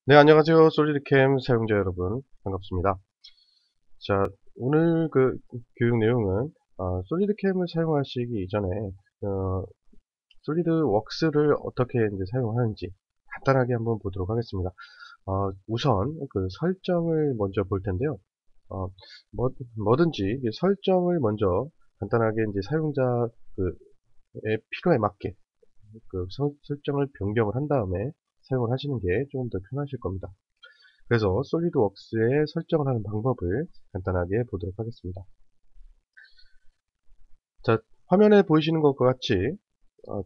네, 안녕하세요. 솔리드캠 사용자 여러분. 반갑습니다. 자, 오늘 교육 내용은, 솔리드캠을 사용하시기 이전에, 어, 솔리드웍스를 어떻게 이제 사용하는지 간단하게 한번 보도록 하겠습니다. 우선 설정을 먼저 볼 텐데요. 어, 뭐든지 이 설정을 먼저 간단하게 이제 사용자 의 필요에 맞게 설정을 변경을 한 다음에 사용을 하시는 게 조금 더 편하실 겁니다. 그래서 솔리드웍스에 설정을 하는 방법을 간단하게 보도록 하겠습니다. 자, 화면에 보이시는 것과 같이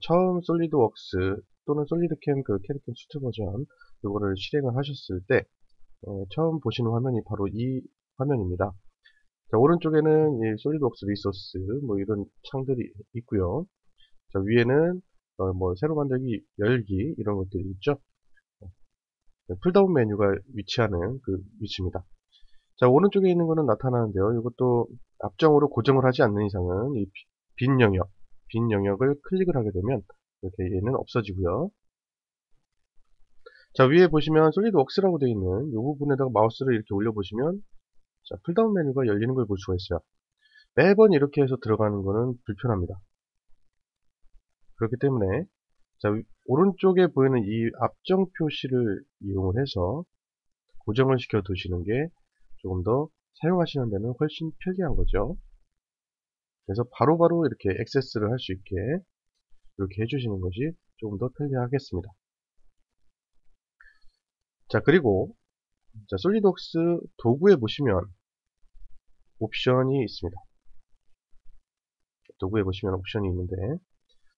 처음 솔리드웍스 또는 솔리드캠 캐릭터 수트 버전 이거를 실행을 하셨을 때 처음 보시는 화면이 바로 이 화면입니다. 자, 오른쪽에는 이 솔리드웍스 리소스 뭐 이런 창들이 있고요. 자, 위에는 뭐 새로 만들기, 열기 이런 것들이 있죠. 풀다운 메뉴가 위치하는 그 위치입니다. 자, 오른쪽에 있는 거는 나타나는데요. 이것도 앞정으로 고정을 하지 않는 이상은 이 빈 영역을 클릭을 하게 되면 이렇게 얘는 없어지고요. 자, 위에 보시면 솔리드웍스라고 되어 있는 이 부분에다가 마우스를 이렇게 올려보시면 자, 풀다운 메뉴가 열리는 걸 볼 수가 있어요. 매번 이렇게 해서 들어가는 거는 불편합니다. 그렇기 때문에 자, 오른쪽에 보이는 이 앞정 표시를 이용을 해서 고정을 시켜 두시는 게 조금 더 사용하시는 데는 훨씬 편리한 거죠. 그래서 바로바로 이렇게 액세스를 할 수 있게 이렇게 해주시는 것이 조금 더 편리하겠습니다. 자, 그리고 자, 솔리드웍스 도구에 보시면 옵션이 있습니다. 도구에 보시면 옵션이 있는데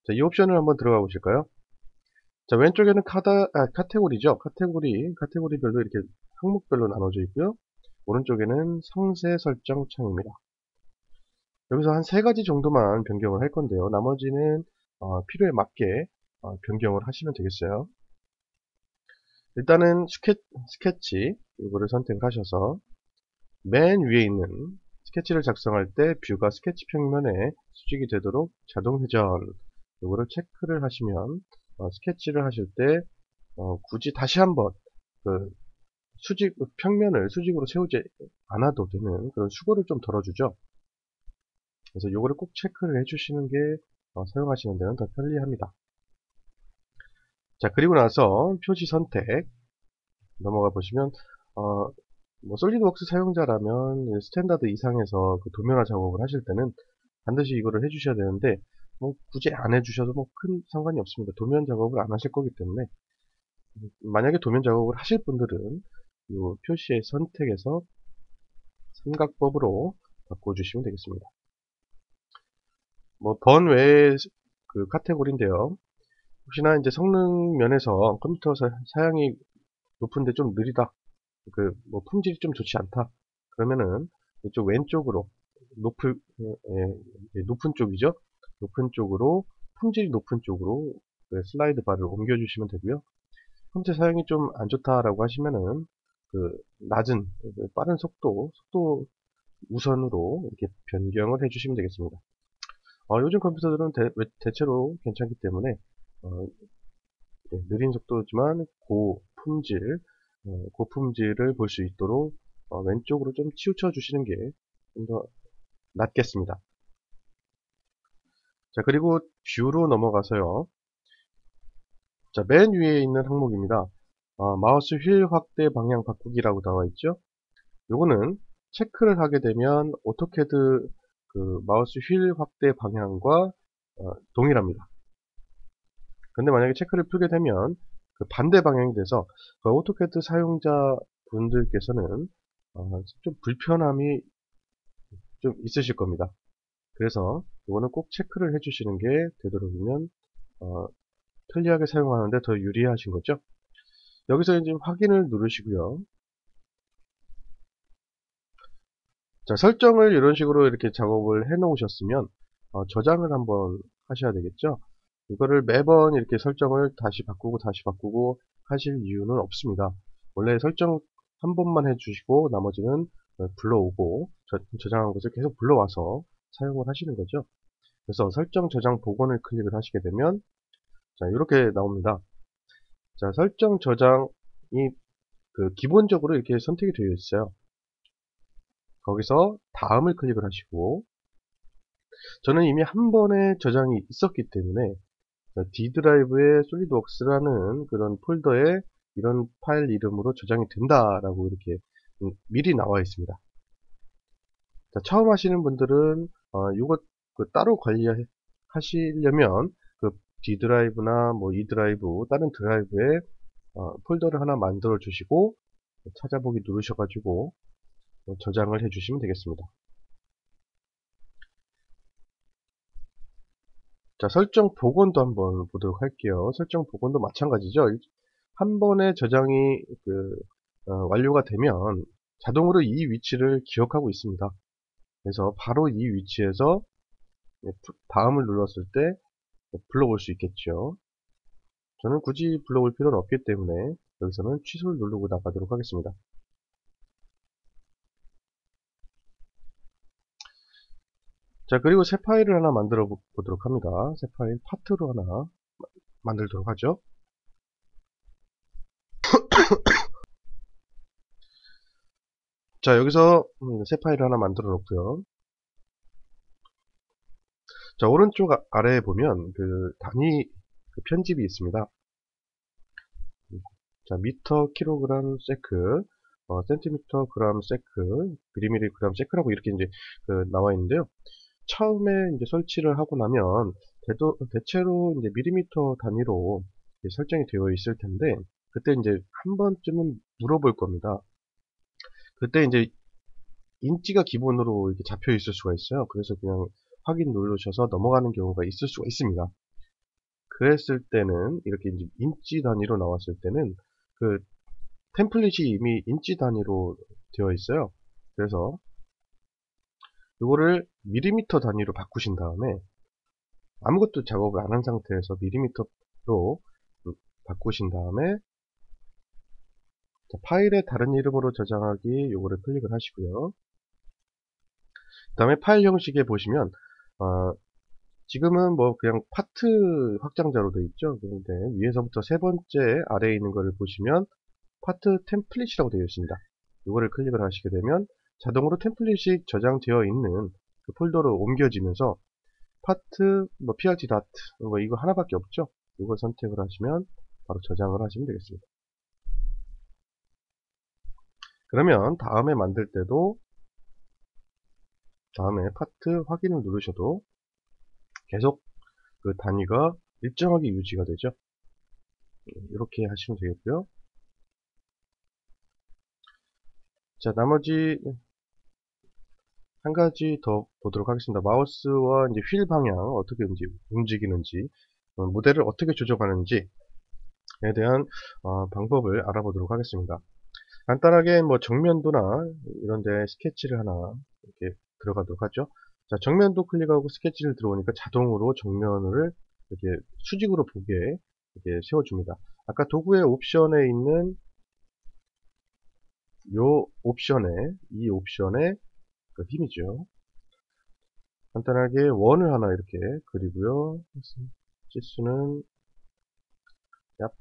자, 이 옵션을 한번 들어가 보실까요? 자, 왼쪽에는 카테고리죠. 카테고리별로 이렇게 항목별로 나눠져 있고요. 오른쪽에는 상세 설정 창입니다. 여기서 한 3가지 정도만 변경을 할 건데요. 나머지는 필요에 맞게 변경을 하시면 되겠어요. 일단은 스케치 이거를 선택을 하셔서 맨 위에 있는 스케치를 작성할 때 뷰가 스케치 평면에 수직이 되도록 자동 회전 이거를 체크를 하시면 스케치를 하실 때 굳이 다시 한번 그 평면을 수직으로 세우지 않아도 되는 그런 수고를 좀 덜어주죠. 그래서 이거를 꼭 체크를 해주시는 게 사용하시는 데는 더 편리합니다. 자, 그리고 나서 표시 선택 넘어가 보시면 뭐 솔리드웍스 사용자라면 스탠다드 이상에서 도면화 작업을 하실 때는 반드시 이거를 해주셔야 되는데 뭐 굳이 안 해주셔도 뭐 큰 상관이 없습니다. 도면 작업을 안 하실 거기 때문에 만약에 도면 작업을 하실 분들은 이 표시의 선택에서 삼각법으로 바꿔주시면 되겠습니다. 뭐 번외의 카테고리인데요. 혹시나 이제 성능 면에서 컴퓨터 사양이 높은데 좀 느리다. 뭐 품질이 좀 좋지 않다. 그러면은 이쪽 왼쪽으로 높은 쪽이죠. 높은 쪽으로 품질이 높은 쪽으로 슬라이드 바를 옮겨주시면 되고요. 컴퓨터 사양이 좀 안 좋다라고 하시면은 낮은 빠른 속도 우선으로 이렇게 변경을 해주시면 되겠습니다. 요즘 컴퓨터들은 대체로 괜찮기 때문에 느린 속도지만 고품질을 볼 수 있도록 왼쪽으로 좀 치우쳐 주시는 게 좀 더 낫겠습니다. 자, 그리고 뷰로 넘어가서요. 자, 맨 위에 있는 항목입니다. 마우스 휠 확대 방향 바꾸기라고 나와 있죠. 요거는 체크를 하게 되면 오토캐드 마우스 휠 확대 방향과 동일합니다. 근데 만약에 체크를 풀게 되면 반대 방향이 돼서 오토캐드 사용자 분들께서는 좀 불편함이 좀 있으실 겁니다. 그래서 이거는 꼭 체크를 해주시는 게 되도록이면 편리하게 사용하는데 더 유리하신 거죠. 여기서 이제 확인을 누르시고요. 자, 설정을 이런 식으로 이렇게 작업을 해 놓으셨으면 저장을 한번 하셔야 되겠죠. 이거를 매번 이렇게 설정을 다시 바꾸고 하실 이유는 없습니다. 원래 설정 한 번만 해주시고 나머지는 불러오고 저장한 것을 계속 불러와서 사용을 하시는 거죠. 그래서 설정 저장 복원을 클릭을 하시게 되면 자, 이렇게 나옵니다. 자, 설정 저장이 기본적으로 이렇게 선택이 되어 있어요. 거기서 다음을 클릭을 하시고, 저는 이미 한 번에 저장이 있었기 때문에 D 드라이브에 솔리드웍스라는 그런 폴더에 이런 파일 이름으로 저장이 된다라고 이렇게 미리 나와 있습니다. 자, 처음 하시는 분들은 이거 따로 관리하시려면 D 드라이브나 뭐 E 드라이브 다른 드라이브에 폴더를 하나 만들어 주시고 찾아보기 누르셔가지고 저장을 해주시면 되겠습니다. 자, 설정 복원도 한번 보도록 할게요. 설정 복원도 마찬가지죠. 한 번에 저장이 완료가 되면 자동으로 이 위치를 기억하고 있습니다. 그래서 바로 이 위치에서 다음을 눌렀을 때 불러올 수 있겠죠. 저는 굳이 불러올 필요는 없기 때문에 여기서는 취소를 누르고 나가도록 하겠습니다. 자, 그리고 새 파일을 하나 만들어 보도록 합니다. 새 파일 파트로 하나 만들도록 하죠. 자, 여기서 새 파일을 하나 만들어 놓고요. 자, 오른쪽 아래에 보면 단위 편집이 있습니다. 자, 미터, 킬로그램, 세크, 센티미터, 그램, 세크, 미리미리, 그램, 세크라고 이렇게 이제 나와 있는데요. 처음에 이제 설치를 하고 나면 대체로 이제 밀리미터 단위로 설정이 되어 있을 텐데, 그때 이제 한 번쯤은 물어볼 겁니다. 그때 이제 인치가 기본으로 이렇게 잡혀 있을 수가 있어요. 그래서 그냥 확인 누르셔서 넘어가는 경우가 있을 수가 있습니다. 그랬을 때는 이렇게 이제 인치 단위로 나왔을 때는 템플릿이 이미 인치 단위로 되어 있어요. 그래서 이거를 밀리미터 단위로 바꾸신 다음에 아무것도 작업을 안 한 상태에서 밀리미터로 바꾸신 다음에 파일의 다른 이름으로 저장하기 요거를 클릭을 하시고요. 그 다음에 파일 형식에 보시면 지금은 뭐 그냥 파트 확장자로 되어 있죠. 그런데 위에서부터 세 번째 아래에 있는 거를 보시면 파트 템플릿이라고 되어 있습니다. 이거를 클릭을 하시게 되면 자동으로 템플릿이 저장되어 있는 그 폴더로 옮겨지면서 파트, 뭐 PRT 다트, 뭐 이거 하나밖에 없죠. 이걸 선택을 하시면 바로 저장을 하시면 되겠습니다. 그러면 다음에 만들 때도 다음에 파트 확인을 누르셔도 계속 그 단위가 일정하게 유지가 되죠. 이렇게 하시면 되겠고요. 자, 나머지 한 가지 더 보도록 하겠습니다. 마우스와 이제 휠 방향 어떻게 움직이는지, 모델을 어떻게 조정하는지에 대한 방법을 알아보도록 하겠습니다. 간단하게 뭐 정면도나 이런데 스케치를 하나 이렇게 들어가도록 하죠. 자, 정면도 클릭하고 스케치를 들어오니까 자동으로 정면을 이렇게 수직으로 보게 이렇게 세워줍니다. 아까 도구의 옵션에 있는 이 옵션의 그 힘이죠. 간단하게 원을 하나 이렇게 그리고요. 치수는 약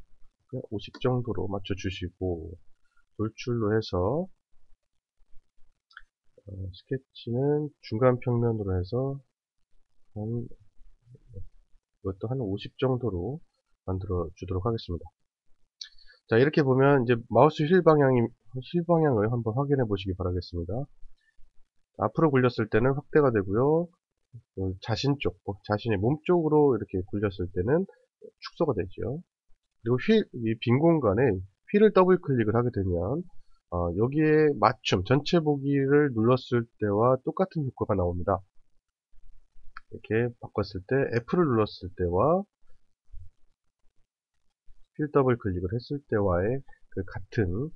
50 정도로 맞춰주시고 돌출로 해서 스케치는 중간 평면으로 해서 이것도 한 50 정도로 만들어 주도록 하겠습니다. 자, 이렇게 보면 이제 마우스 휠 방향을 한번 확인해 보시기 바라겠습니다. 앞으로 굴렸을 때는 확대가 되고요. 자신의 몸 쪽으로 이렇게 굴렸을 때는 축소가 되죠. 그리고 이 빈 공간에 휠을 더블 클릭을 하게 되면 여기에 맞춤 전체 보기를 눌렀을 때와 똑같은 효과가 나옵니다. 이렇게 바꿨을 때 F를 눌렀을 때와 휠 더블 클릭을 했을 때와의 같은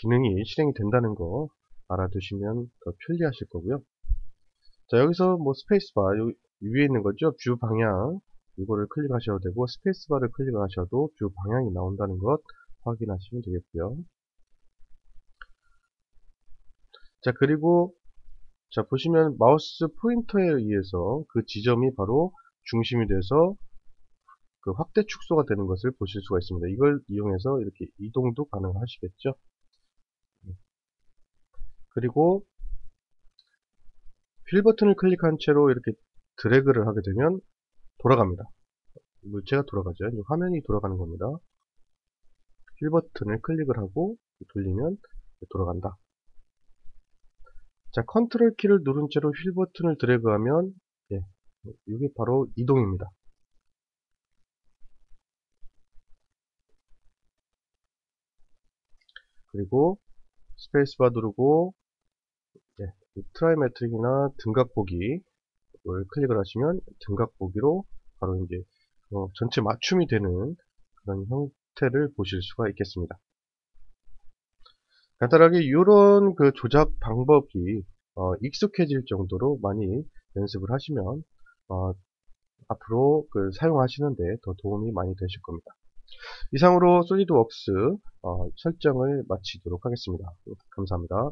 기능이 실행이 된다는 거 알아두시면 더 편리하실 거고요. 자, 여기서 뭐 스페이스바 위에 있는 거죠. 뷰 방향 이거를 클릭하셔도 되고 스페이스바를 클릭하셔도 뷰 방향이 나온다는 것 확인하시면 되겠고요. 자, 그리고 자, 보시면 마우스 포인터에 의해서 그 지점이 바로 중심이 돼서 그 확대 축소가 되는 것을 보실 수가 있습니다. 이걸 이용해서 이렇게 이동도 가능하시겠죠. 그리고 휠 버튼을 클릭한 채로 이렇게 드래그를 하게 되면 돌아갑니다. 물체가 돌아가죠. 화면이 돌아가는 겁니다. 휠 버튼을 클릭을 하고 돌리면 돌아간다. 자, 컨트롤 키를 누른 채로 휠 버튼을 드래그하면 이게 바로 이동입니다. 그리고 스페이스바 누르고 트라이 매트릭이나 등각 보기를 클릭을 하시면 등각 보기로 바로 이제 전체 맞춤이 되는 그런 형태를 보실 수가 있겠습니다. 간단하게 이런 그 조작 방법이 익숙해질 정도로 많이 연습을 하시면 앞으로 그 사용하시는데 더 도움이 많이 되실 겁니다. 이상으로 솔리드웍스 설정을 마치도록 하겠습니다. 감사합니다.